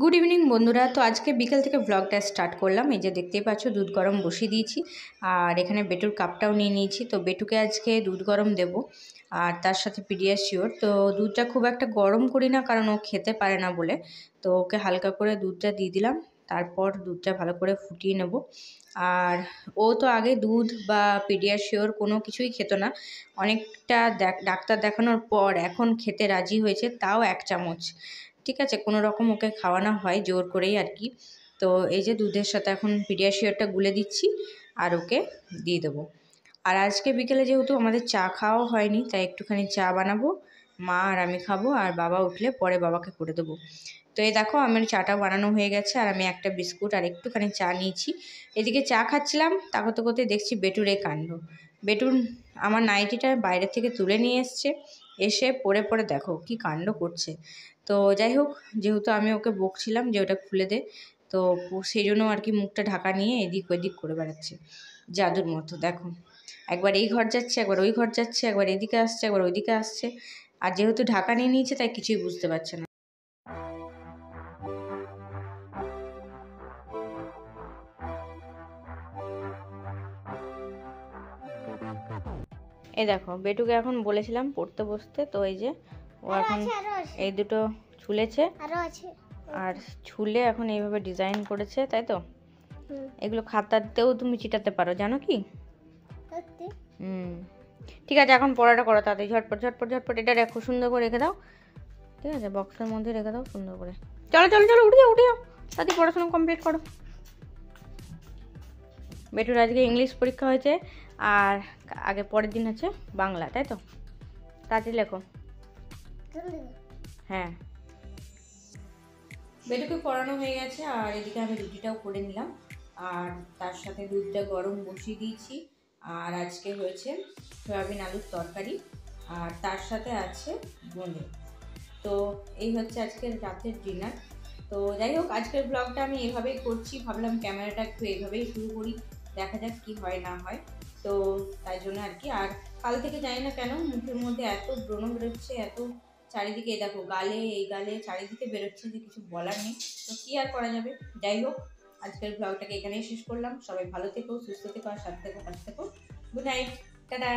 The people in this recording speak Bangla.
গুড ইভিনিং বন্ধুরা। তো আজকে বিকেল থেকে ব্লগটা স্টার্ট করলাম। এই যে দেখতেই পাচ্ছ দুধ গরম বসিয়ে দিয়েছি, আর এখানে বেটুর কাপটাও নিয়ে নিয়েছি। তো বেটুকে আজকে দুধ গরম দেব, আর তার সাথে পিডিয়াশিওর। তো দুধটা খুব একটা গরম করি না, কারণ ও খেতে পারে না বলে। তো ওকে হালকা করে দুধটা দিয়ে দিলাম, তারপর দুধটা ভালো করে ফুটিয়ে নেব। আর ও তো আগে দুধ বা পিডিয়াশিওর কোনো কিছুই খেত না, অনেকটা ডাক্তার দেখানোর পর এখন খেতে রাজি হয়েছে, তাও 1 চামচ। ঠিক আছে, কোনো রকম ওকে খাওয়ানো হয় জোর করেই আর কি। তো এই যে দুধের সাথে এখন পিডিয়াশিওরটা গুলে দিচ্ছি আর ওকে দিয়ে দেবো। আর আজকে বিকেলে যেহেতু আমাদের চা খাওয়া হয়নি, তাই একটুখানি চা বানাবো, মা আর আমি খাবো, আর বাবা উঠলে পরে বাবাকে করে দেবো। তো এই দেখো আমার চাটা বানানো হয়ে গেছে, আর আমি একটা বিস্কুট আর একটুখানি চা নিয়েছি। এদিকে চা খাচ্ছিলাম, তা করতে করতে দেখছি বেটুর এই কাণ্ড। বেটুর আমার নাইটিটা বাইরে থেকে তুলে নিয়ে এসে পরে পরে দেখো কি কাণ্ড করছে। তো যাই হোক, যেহেতু আমি ওকে বকছিলাম যে ওটা খুলে দে, তো সেই জন্য আর কি মুখটা ঢাকা নিয়ে এদিক ওদিক করে বেড়াচ্ছে জাদুর মতো। দেখো, একবার এই ঘর যাচ্ছে, একবার ওই ঘর যাচ্ছে, একবার এদিকে আসছে, একবার ওইদিকে আসছে। আর যেহেতু ঢাকা নিয়ে নিয়েছে, তাই কিছুই বুঝতে পারছে না। এই দেখো, বেটুকে এখন বলেছিলাম পড়তে বসতে, তো এই যে ও এখন এই দুটো ছুলেছে, আর ছুলে এখন এইভাবে ডিজাইন করেছে, তাই তো। এগুলো খাতাতেও তুমি চিটাতে পারো, জানো কি? ঠিক আছে, এখন পড়াটা করো তাড়াতাড়ি, ঝটপট ঝটপট ঝটপট। এটা রেখো, সুন্দর করে রেখে দাও। ঠিক আছে, বক্সের মধ্যে রেখে দাও সুন্দর করে। চলো চলো চলো, উঠে যাও উঠে যাও, তাড়াতাড়ি পড়াশোনা কমপ্লিট করো। বেটুর আজকে ইংলিশ পরীক্ষা হয়েছে, আর আগে পরের দিন হচ্ছে বাংলা, তাই তো। তাড়াতাড়ি লেখো। হ্যাঁ, বেটুকে পড়ানো হয়ে গেছে, আর এদিকে আমি রুটিটাও করে নিলাম, আর তার সাথে দুধটা গরম বসিয়ে দিয়েছি। আর আজকে হয়েছে সয়াবিন আলুর তরকারি, আর তার সাথে আছে বোঁদে। তো এই হচ্ছে আজকের রাতের ডিনার। তো যাই হোক, আজকের ব্লগটা আমি এভাবেই করছি, ভাবলাম ক্যামেরাটা একটু এইভাবেই শুরু করি, দেখা যাক কি হয় না হয়। তো তাই জন্য আর কি। আর কাল থেকে জানি না কেন মুখের মধ্যে এত ব্রণ বেরোচ্ছে, এত চারিদিকে, দেখো গালে, এই গালে চারিদিকে বেরোচ্ছে, যে কিছু বলার নেই। তো কি আর করা যাবে। যাই হোক, আজকের ব্লগটাকে এখানেই শেষ করলাম। সবাই ভালো থেকো, সুস্থ থেকো, আর সাথে থেকো, পাশে থেকো। Good night, tata.